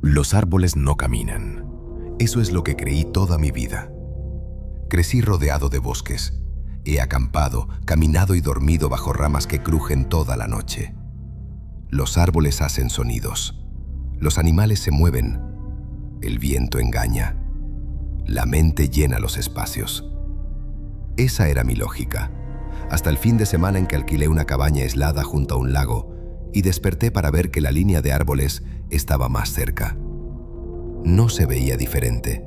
Los árboles no caminan. Eso es lo que creí toda mi vida. Crecí rodeado de bosques. He acampado, caminado y dormido bajo ramas que crujen toda la noche. Los árboles hacen sonidos. Los animales se mueven. El viento engaña. La mente llena los espacios. Esa era mi lógica, hasta el fin de semana en que alquilé una cabaña aislada junto a un lago y desperté para ver que la línea de árboles estaba más cerca. No se veía diferente.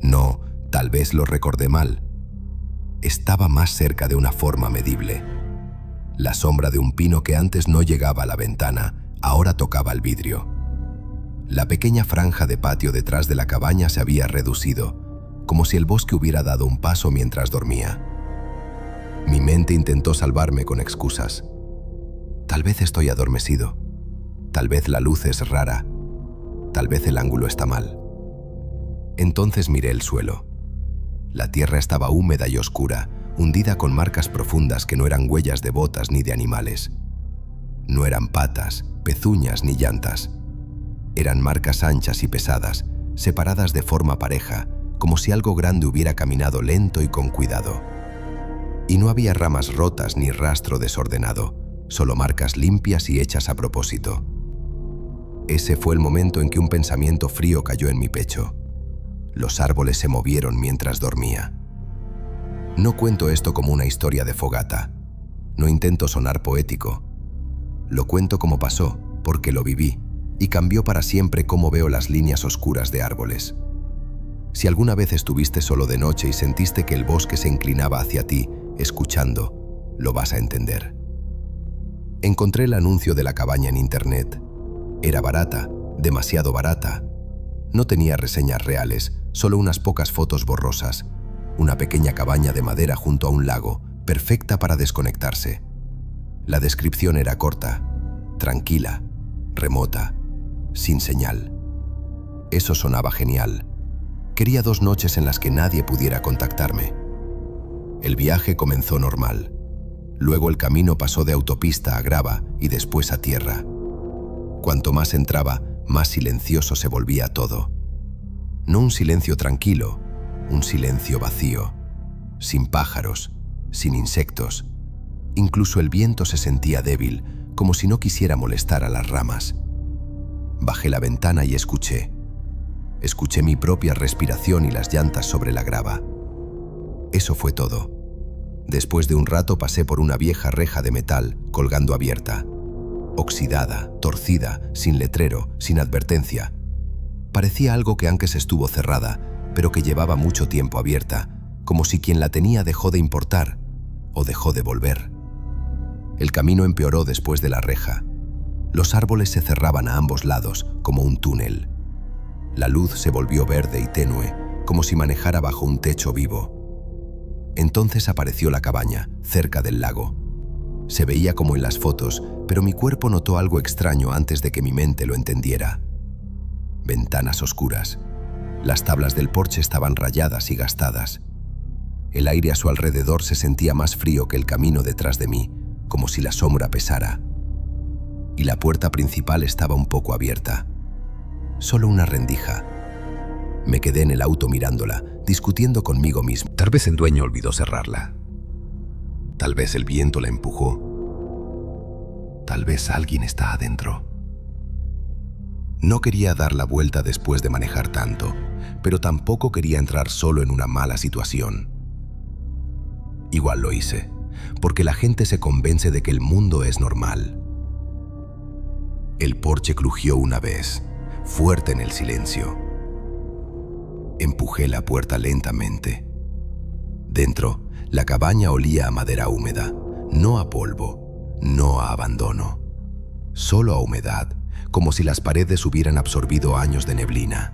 No, tal vez lo recordé mal. Estaba más cerca de una forma medible. La sombra de un pino que antes no llegaba a la ventana, ahora tocaba el vidrio. La pequeña franja de patio detrás de la cabaña se había reducido, como si el bosque hubiera dado un paso mientras dormía. Mi mente intentó salvarme con excusas. Tal vez estoy adormecido. Tal vez la luz es rara. Tal vez el ángulo está mal. Entonces miré el suelo. La tierra estaba húmeda y oscura, hundida con marcas profundas que no eran huellas de botas ni de animales. No eran patas, pezuñas ni llantas. Eran marcas anchas y pesadas, separadas de forma pareja, como si algo grande hubiera caminado lento y con cuidado. Y no había ramas rotas ni rastro desordenado, solo marcas limpias y hechas a propósito. Ese fue el momento en que un pensamiento frío cayó en mi pecho. Los árboles se movieron mientras dormía. No cuento esto como una historia de fogata. No intento sonar poético. Lo cuento como pasó, porque lo viví, y cambió para siempre cómo veo las líneas oscuras de árboles. Si alguna vez estuviste solo de noche y sentiste que el bosque se inclinaba hacia ti, escuchando, lo vas a entender. Encontré el anuncio de la cabaña en internet. Era barata, demasiado barata. No tenía reseñas reales, solo unas pocas fotos borrosas. Una pequeña cabaña de madera junto a un lago, perfecta para desconectarse. La descripción era corta, tranquila, remota, sin señal. Eso sonaba genial. Quería 2 noches en las que nadie pudiera contactarme. El viaje comenzó normal. Luego el camino pasó de autopista a grava y después a tierra. Cuanto más entraba, más silencioso se volvía todo. No un silencio tranquilo, un silencio vacío, sin pájaros, sin insectos. Incluso el viento se sentía débil, como si no quisiera molestar a las ramas. Bajé la ventana y escuché. Escuché mi propia respiración y las llantas sobre la grava. Eso fue todo. Después de un rato pasé por una vieja reja de metal colgando abierta. Oxidada, torcida, sin letrero, sin advertencia. Parecía algo que antes estuvo cerrada, pero que llevaba mucho tiempo abierta, como si quien la tenía dejó de importar o dejó de volver. El camino empeoró después de la reja. Los árboles se cerraban a ambos lados, como un túnel. La luz se volvió verde y tenue, como si manejara bajo un techo vivo. Entonces apareció la cabaña, cerca del lago. Se veía como en las fotos, pero mi cuerpo notó algo extraño antes de que mi mente lo entendiera. Ventanas oscuras. Las tablas del porche estaban rayadas y gastadas. El aire a su alrededor se sentía más frío que el camino detrás de mí, como si la sombra pesara. Y la puerta principal estaba un poco abierta. Solo una rendija. Me quedé en el auto mirándola, discutiendo conmigo mismo. Tal vez el dueño olvidó cerrarla. Tal vez el viento la empujó. Tal vez alguien está adentro. No quería dar la vuelta después de manejar tanto, pero tampoco quería entrar solo en una mala situación. Igual lo hice, porque la gente se convence de que el mundo es normal. El porche crujió una vez, fuerte en el silencio. Empujé la puerta lentamente. Dentro, la cabaña olía a madera húmeda, no a polvo, no a abandono, solo a humedad, como si las paredes hubieran absorbido años de neblina.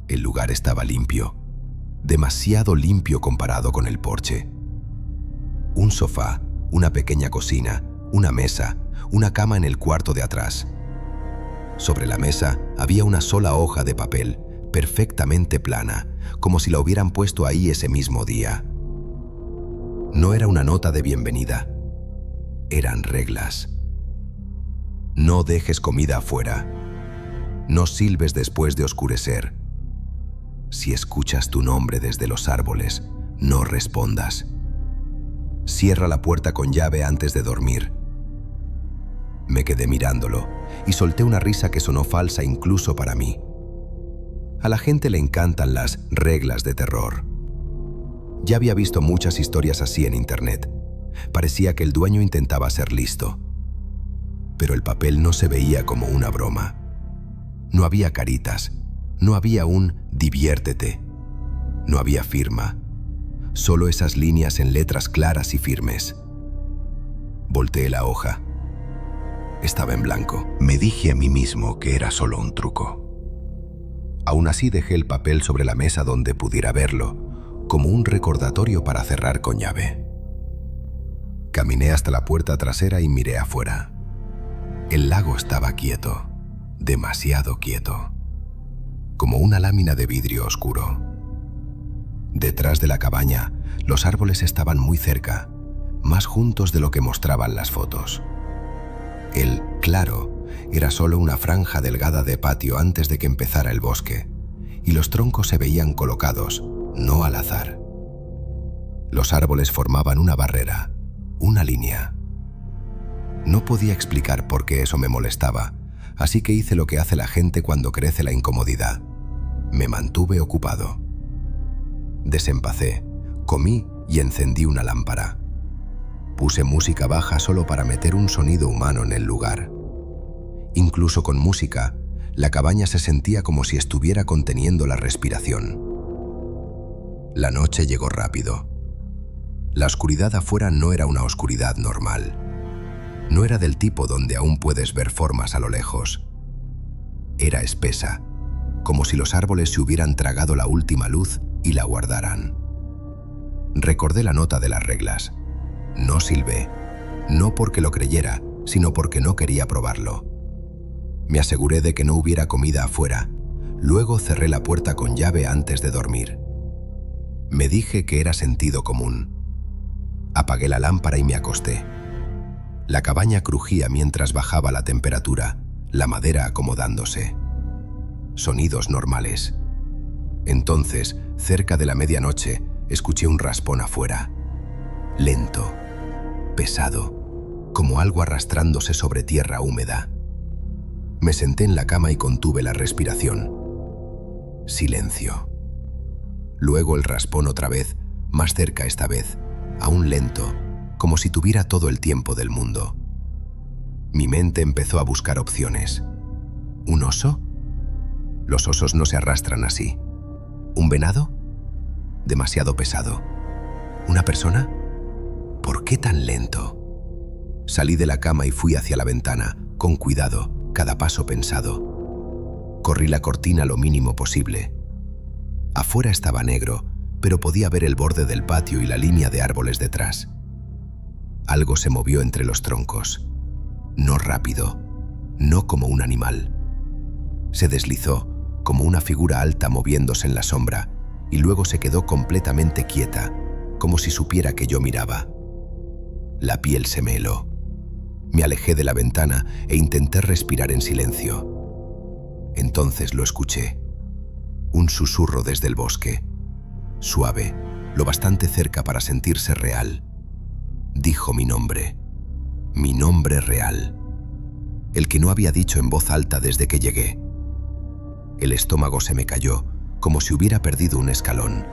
El lugar estaba limpio, demasiado limpio comparado con el porche. Un sofá, una pequeña cocina, una mesa, una cama en el cuarto de atrás. Sobre la mesa había una sola hoja de papel, perfectamente plana, como si la hubieran puesto ahí ese mismo día. No era una nota de bienvenida, eran reglas. No dejes comida afuera. No silbes después de oscurecer. Si escuchas tu nombre desde los árboles, no respondas. Cierra la puerta con llave antes de dormir. Me quedé mirándolo y solté una risa que sonó falsa incluso para mí. A la gente le encantan las reglas de terror. Ya había visto muchas historias así en internet. Parecía que el dueño intentaba ser listo. Pero el papel no se veía como una broma. No había caritas, no había un diviértete, no había firma, solo esas líneas en letras claras y firmes. Volteé la hoja. Estaba en blanco. Me dije a mí mismo que era solo un truco. Aún así dejé el papel sobre la mesa donde pudiera verlo, como un recordatorio para cerrar con llave. Caminé hasta la puerta trasera y miré afuera. El lago estaba quieto, demasiado quieto, como una lámina de vidrio oscuro. Detrás de la cabaña, los árboles estaban muy cerca, más juntos de lo que mostraban las fotos. El claro era solo una franja delgada de patio antes de que empezara el bosque, y los troncos se veían colocados, no al azar. Los árboles formaban una barrera, una línea. No podía explicar por qué eso me molestaba, así que hice lo que hace la gente cuando crece la incomodidad. Me mantuve ocupado. Desempacé, comí y encendí una lámpara. Puse música baja solo para meter un sonido humano en el lugar. Incluso con música, la cabaña se sentía como si estuviera conteniendo la respiración. La noche llegó rápido. La oscuridad afuera no era una oscuridad normal. No era del tipo donde aún puedes ver formas a lo lejos. Era espesa, como si los árboles se hubieran tragado la última luz y la guardaran. Recordé la nota de las reglas. No silbé, no porque lo creyera, sino porque no quería probarlo. Me aseguré de que no hubiera comida afuera. Luego cerré la puerta con llave antes de dormir. Me dije que era sentido común. Apagué la lámpara y me acosté. La cabaña crujía mientras bajaba la temperatura, la madera acomodándose. Sonidos normales. Entonces, cerca de la medianoche, escuché un raspón afuera. Lento, pesado, como algo arrastrándose sobre tierra húmeda. Me senté en la cama y contuve la respiración. Silencio. Luego el raspón otra vez, más cerca esta vez, aún lento, como si tuviera todo el tiempo del mundo. Mi mente empezó a buscar opciones. ¿Un oso? Los osos no se arrastran así. ¿Un venado? Demasiado pesado. ¿Una persona? ¿Por qué tan lento? Salí de la cama y fui hacia la ventana, con cuidado, cada paso pensado. Corrí la cortina lo mínimo posible. Afuera estaba negro, pero podía ver el borde del patio y la línea de árboles detrás. Algo se movió entre los troncos. No rápido, no como un animal. Se deslizó, como una figura alta moviéndose en la sombra, y luego se quedó completamente quieta, como si supiera que yo miraba. La piel se me heló. Me alejé de la ventana e intenté respirar en silencio. Entonces lo escuché. Un susurro desde el bosque. Suave, lo bastante cerca para sentirse real. Dijo mi nombre real. El que no había dicho en voz alta desde que llegué. El estómago se me cayó, como si hubiera perdido un escalón.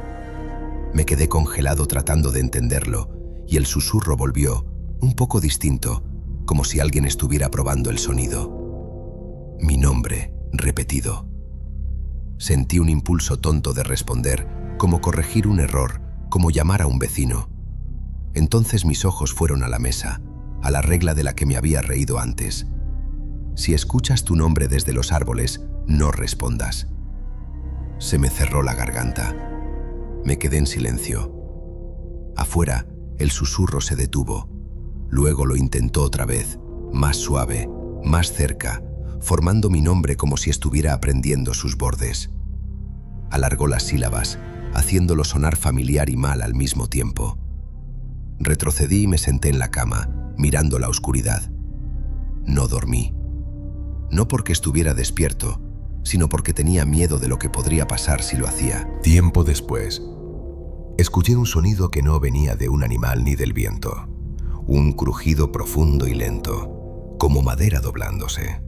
Me quedé congelado tratando de entenderlo, y el susurro volvió, un poco distinto, como si alguien estuviera probando el sonido. Mi nombre, repetido. Sentí un impulso tonto de responder, como corregir un error, como llamar a un vecino. Entonces mis ojos fueron a la mesa, a la regla de la que me había reído antes. Si escuchas tu nombre desde los árboles, no respondas. Se me cerró la garganta. Me quedé en silencio. Afuera, el susurro se detuvo. Luego lo intentó otra vez, más suave, más cerca, formando mi nombre como si estuviera aprendiendo sus bordes. Alargó las sílabas, haciéndolo sonar familiar y mal al mismo tiempo. Retrocedí y me senté en la cama, mirando la oscuridad. No dormí. No porque estuviera despierto, sino porque tenía miedo de lo que podría pasar si lo hacía. Tiempo después, escuché un sonido que no venía de un animal ni del viento. Un crujido profundo y lento, como madera doblándose.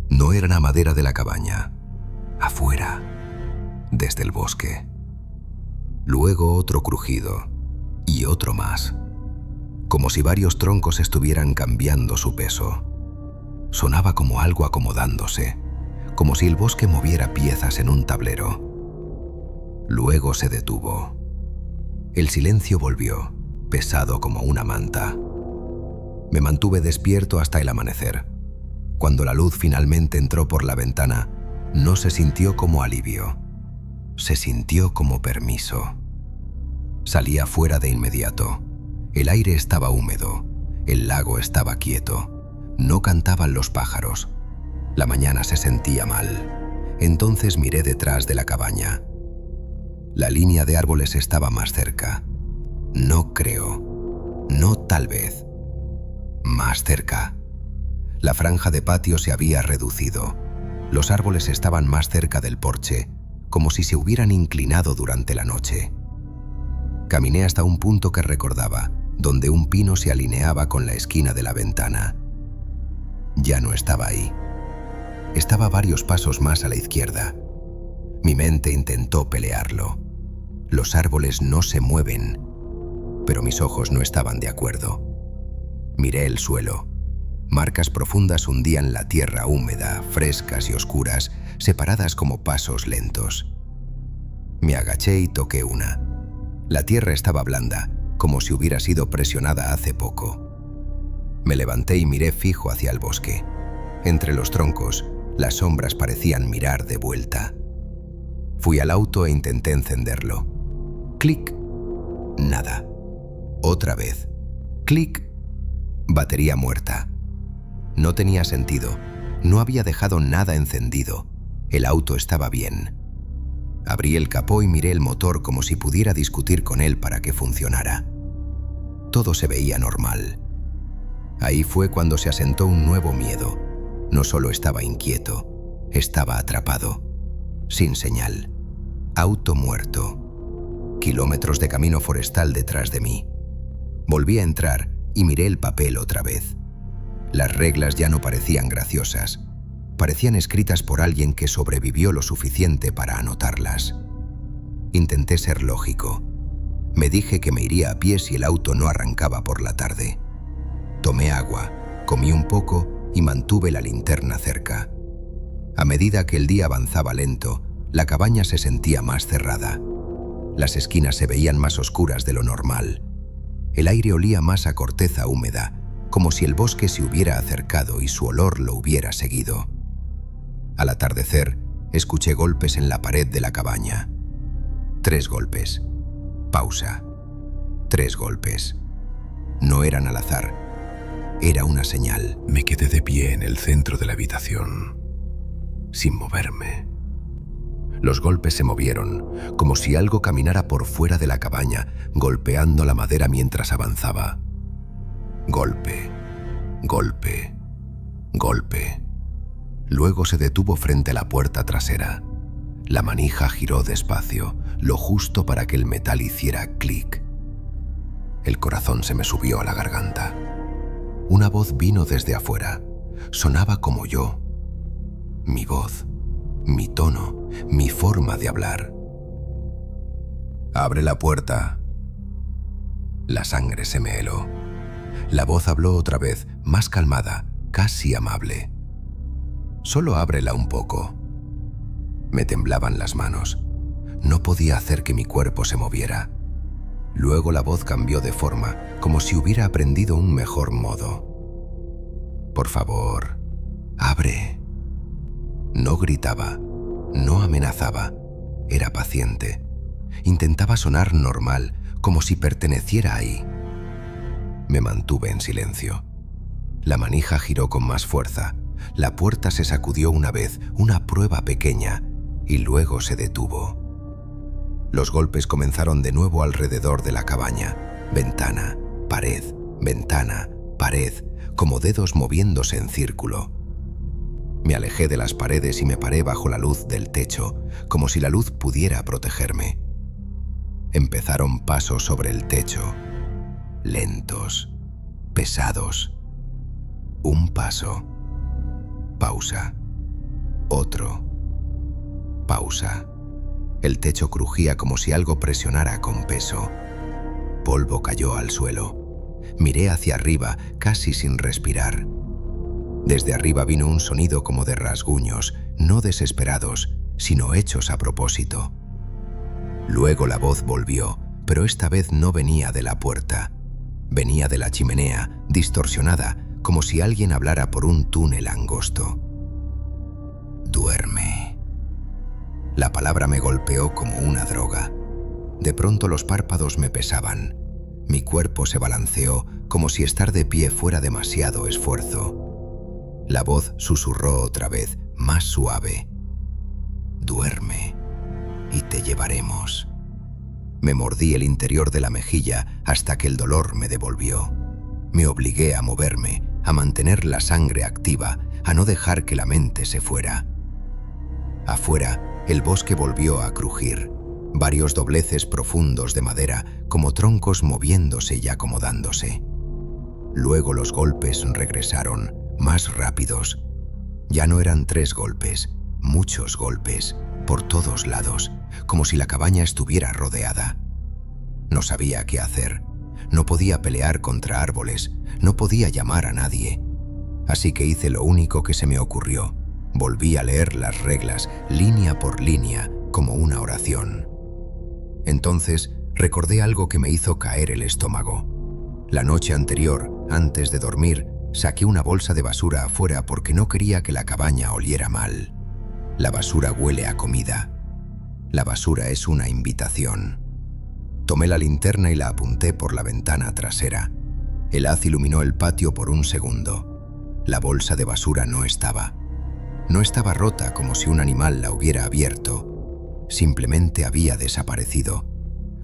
No era la madera de la cabaña, afuera, desde el bosque. Luego otro crujido y otro más, como si varios troncos estuvieran cambiando su peso. Sonaba como algo acomodándose, como si el bosque moviera piezas en un tablero. Luego se detuvo. El silencio volvió, pesado como una manta. Me mantuve despierto hasta el amanecer. Cuando la luz finalmente entró por la ventana, no se sintió como alivio. Se sintió como permiso. Salí afuera de inmediato. El aire estaba húmedo. El lago estaba quieto. No cantaban los pájaros. La mañana se sentía mal. Entonces miré detrás de la cabaña. La línea de árboles estaba más cerca. No creo. No tal vez. Más cerca. La franja de patio se había reducido. Los árboles estaban más cerca del porche, como si se hubieran inclinado durante la noche. Caminé hasta un punto que recordaba, donde un pino se alineaba con la esquina de la ventana. Ya no estaba ahí. Estaba varios pasos más a la izquierda. Mi mente intentó pelearlo. Los árboles no se mueven, pero mis ojos no estaban de acuerdo. Miré el suelo. Marcas profundas hundían la tierra húmeda, frescas y oscuras, separadas como pasos lentos. Me agaché y toqué una. La tierra estaba blanda, como si hubiera sido presionada hace poco. Me levanté y miré fijo hacia el bosque. Entre los troncos, las sombras parecían mirar de vuelta. Fui al auto e intenté encenderlo. Clic. Nada. Otra vez. Clic. Batería muerta. No tenía sentido. No había dejado nada encendido. El auto estaba bien. Abrí el capó y miré el motor como si pudiera discutir con él para que funcionara. Todo se veía normal. Ahí fue cuando se asentó un nuevo miedo. No solo estaba inquieto, estaba atrapado. Sin señal. Auto muerto. Kilómetros de camino forestal detrás de mí. Volví a entrar y miré el papel otra vez. Las reglas ya no parecían graciosas. Parecían escritas por alguien que sobrevivió lo suficiente para anotarlas. Intenté ser lógico. Me dije que me iría a pie si el auto no arrancaba por la tarde. Tomé agua, comí un poco y mantuve la linterna cerca. A medida que el día avanzaba lento, la cabaña se sentía más cerrada. Las esquinas se veían más oscuras de lo normal. El aire olía más a corteza húmeda, como si el bosque se hubiera acercado y su olor lo hubiera seguido. Al atardecer, escuché golpes en la pared de la cabaña. 3 golpes. Pausa. 3 golpes. No eran al azar. Era una señal. Me quedé de pie en el centro de la habitación, sin moverme. Los golpes se movieron, como si algo caminara por fuera de la cabaña, golpeando la madera mientras avanzaba. Golpe, golpe, golpe. Luego se detuvo frente a la puerta trasera. La manija giró despacio, lo justo para que el metal hiciera clic. El corazón se me subió a la garganta. Una voz vino desde afuera. Sonaba como yo. Mi voz, mi tono, mi forma de hablar. «Abre la puerta». La sangre se me heló. La voz habló otra vez, más calmada, casi amable. «Solo ábrela un poco». Me temblaban las manos. No podía hacer que mi cuerpo se moviera. Luego la voz cambió de forma, como si hubiera aprendido un mejor modo. «Por favor, abre». No gritaba, no amenazaba, era paciente. Intentaba sonar normal, como si perteneciera ahí. Me mantuve en silencio. La manija giró con más fuerza. La puerta se sacudió una vez, una prueba pequeña, y luego se detuvo. Los golpes comenzaron de nuevo alrededor de la cabaña. Ventana, pared, como dedos moviéndose en círculo. Me alejé de las paredes y me paré bajo la luz del techo, como si la luz pudiera protegerme. Empezaron pasos sobre el techo, lentos, pesados. Un paso, pausa, otro, pausa. El techo crujía como si algo presionara con peso. Polvo cayó al suelo. Miré hacia arriba, casi sin respirar. Desde arriba vino un sonido como de rasguños, no desesperados, sino hechos a propósito. Luego la voz volvió, pero esta vez no venía de la puerta. Venía de la chimenea, distorsionada, como si alguien hablara por un túnel angosto. Duerme. La palabra me golpeó como una droga. De pronto los párpados me pesaban. Mi cuerpo se balanceó como si estar de pie fuera demasiado esfuerzo. La voz susurró otra vez, más suave. Duerme y te llevaremos. Me mordí el interior de la mejilla hasta que el dolor me devolvió. Me obligué a moverme, a mantener la sangre activa, a no dejar que la mente se fuera. Afuera, el bosque volvió a crujir. Varios dobleces profundos de madera, como troncos moviéndose y acomodándose. Luego los golpes regresaron, más rápidos. Ya no eran 3 golpes, muchos golpes, por todos lados, como si la cabaña estuviera rodeada. No sabía qué hacer. No podía pelear contra árboles, no podía llamar a nadie. Así que hice lo único que se me ocurrió. Volví a leer las reglas, línea por línea, como una oración. Entonces recordé algo que me hizo caer el estómago. La noche anterior, antes de dormir, saqué una bolsa de basura afuera porque no quería que la cabaña oliera mal. La basura huele a comida. La basura es una invitación. Tomé la linterna y la apunté por la ventana trasera. El haz iluminó el patio por un segundo. La bolsa de basura no estaba. No estaba rota como si un animal la hubiera abierto. Simplemente había desaparecido,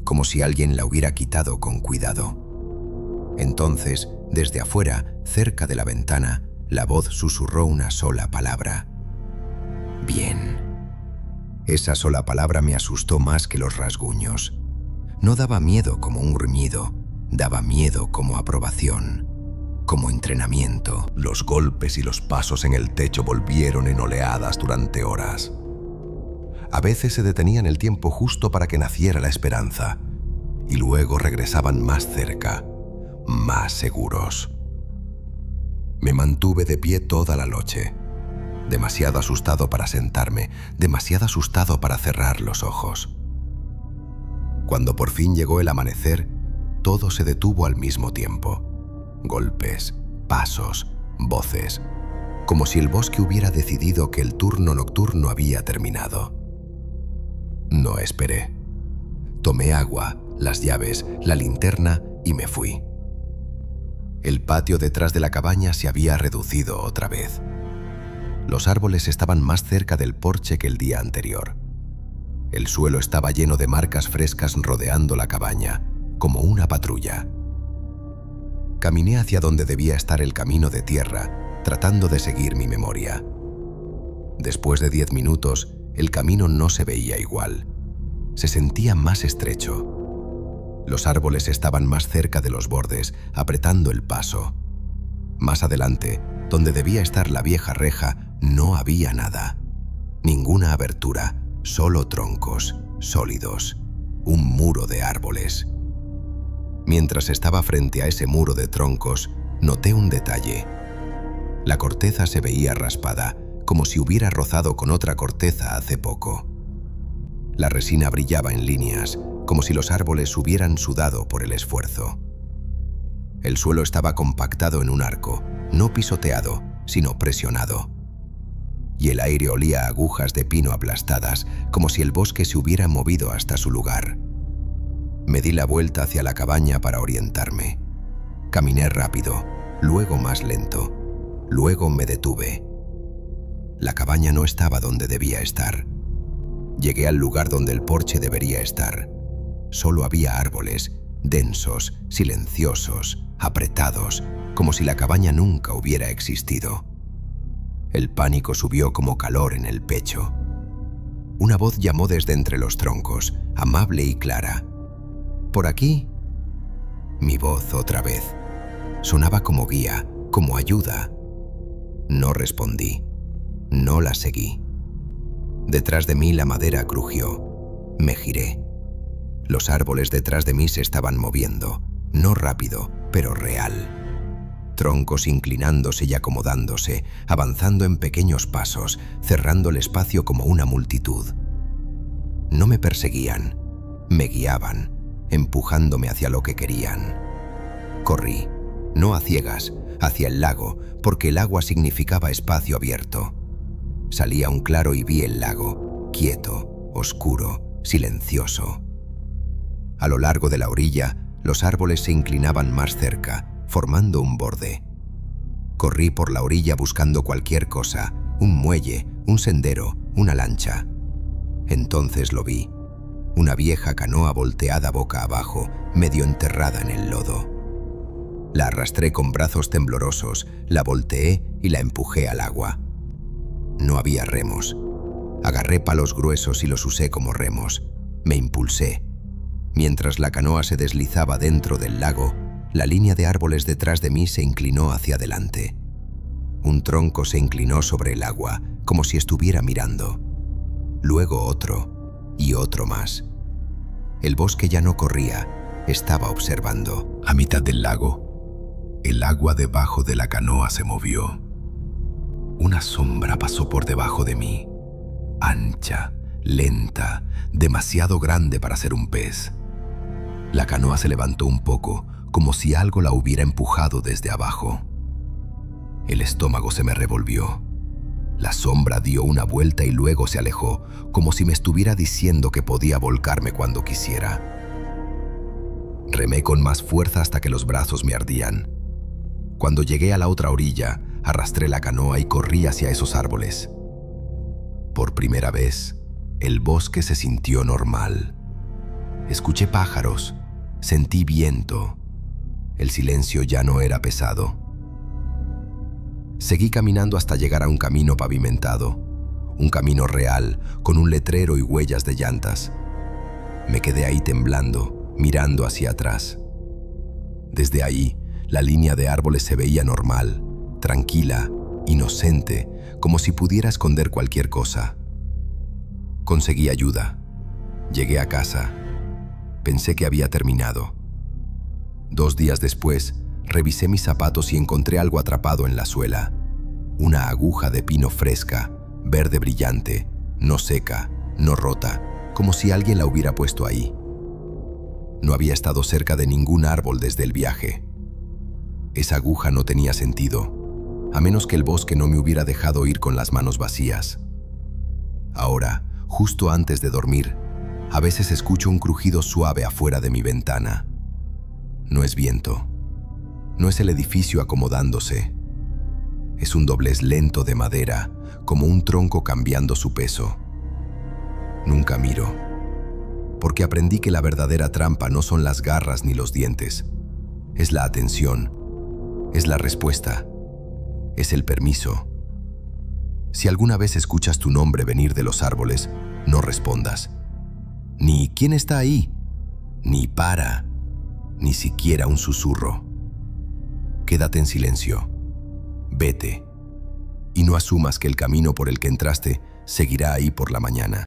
como si alguien la hubiera quitado con cuidado. Entonces, desde afuera, cerca de la ventana, la voz susurró una sola palabra. Bien. Esa sola palabra me asustó más que los rasguños. No daba miedo como un gruñido, daba miedo como aprobación, como entrenamiento. Los golpes y los pasos en el techo volvieron en oleadas durante horas. A veces se detenían el tiempo justo para que naciera la esperanza, y luego regresaban más cerca, más seguros. Me mantuve de pie toda la noche, demasiado asustado para sentarme, demasiado asustado para cerrar los ojos. Cuando por fin llegó el amanecer, todo se detuvo al mismo tiempo. Golpes, pasos, voces, como si el bosque hubiera decidido que el turno nocturno había terminado. No esperé. Tomé agua, las llaves, la linterna y me fui. El patio detrás de la cabaña se había reducido otra vez. Los árboles estaban más cerca del porche que el día anterior. El suelo estaba lleno de marcas frescas rodeando la cabaña, como una patrulla. Caminé hacia donde debía estar el camino de tierra, tratando de seguir mi memoria. Después de 10 minutos, el camino no se veía igual. Se sentía más estrecho. Los árboles estaban más cerca de los bordes, apretando el paso. Más adelante, donde debía estar la vieja reja, no había nada. Ninguna abertura, solo troncos, sólidos. Un muro de árboles. Mientras estaba frente a ese muro de troncos, noté un detalle. La corteza se veía raspada, como si hubiera rozado con otra corteza hace poco. La resina brillaba en líneas, como si los árboles hubieran sudado por el esfuerzo. El suelo estaba compactado en un arco, no pisoteado, sino presionado. Y el aire olía a agujas de pino aplastadas, como si el bosque se hubiera movido hasta su lugar. Me di la vuelta hacia la cabaña para orientarme. Caminé rápido, luego más lento. Luego me detuve. La cabaña no estaba donde debía estar. Llegué al lugar donde el porche debería estar. Solo había árboles, densos, silenciosos, apretados, como si la cabaña nunca hubiera existido. El pánico subió como calor en el pecho. Una voz llamó desde entre los troncos, amable y clara. «¿Por aquí?» Mi voz otra vez. Sonaba como guía, como ayuda. No respondí. No la seguí. Detrás de mí la madera crujió. Me giré. Los árboles detrás de mí se estaban moviendo, no rápido, pero real. Troncos inclinándose y acomodándose, avanzando en pequeños pasos, cerrando el espacio como una multitud. No me perseguían, me guiaban, empujándome hacia lo que querían. Corrí, no a ciegas, hacia el lago, porque el agua significaba espacio abierto. Salí a un claro y vi el lago, quieto, oscuro, silencioso. A lo largo de la orilla, los árboles se inclinaban más cerca, formando un borde. Corrí por la orilla buscando cualquier cosa, un muelle, un sendero, una lancha. Entonces lo vi, una vieja canoa volteada boca abajo, medio enterrada en el lodo. La arrastré con brazos temblorosos, la volteé y la empujé al agua. No había remos. Agarré palos gruesos y los usé como remos. Me impulsé. Mientras la canoa se deslizaba dentro del lago, la línea de árboles detrás de mí se inclinó hacia adelante. Un tronco se inclinó sobre el agua, como si estuviera mirando. Luego otro, y otro más. El bosque ya no corría, estaba observando. A mitad del lago, el agua debajo de la canoa se movió. Una sombra pasó por debajo de mí, ancha, lenta, demasiado grande para ser un pez. La canoa se levantó un poco, como si algo la hubiera empujado desde abajo. El estómago se me revolvió. La sombra dio una vuelta y luego se alejó, como si me estuviera diciendo que podía volcarme cuando quisiera. Remé con más fuerza hasta que los brazos me ardían. Cuando llegué a la otra orilla, arrastré la canoa y corrí hacia esos árboles. Por primera vez, el bosque se sintió normal. Escuché pájaros, sentí viento. El silencio ya no era pesado. Seguí caminando hasta llegar a un camino pavimentado, un camino real, con un letrero y huellas de llantas. Me quedé ahí temblando, mirando hacia atrás. Desde ahí, la línea de árboles se veía normal, tranquila, inocente, como si pudiera esconder cualquier cosa. Conseguí ayuda. Llegué a casa. Pensé que había terminado. 2 días después, revisé mis zapatos y encontré algo atrapado en la suela. Una aguja de pino fresca, verde brillante, no seca, no rota, como si alguien la hubiera puesto ahí. No había estado cerca de ningún árbol desde el viaje. Esa aguja no tenía sentido, a menos que el bosque no me hubiera dejado ir con las manos vacías. Ahora, justo antes de dormir, a veces escucho un crujido suave afuera de mi ventana. No es viento. No es el edificio acomodándose. Es un doblez lento de madera, como un tronco cambiando su peso. Nunca miro, porque aprendí que la verdadera trampa no son las garras ni los dientes. Es la atención, es la respuesta, es el permiso. Si alguna vez escuchas tu nombre venir de los árboles, no respondas. Ni ¿quién está ahí? Ni para, ni siquiera un susurro. Quédate en silencio. Vete. Y no asumas que el camino por el que entraste seguirá ahí por la mañana.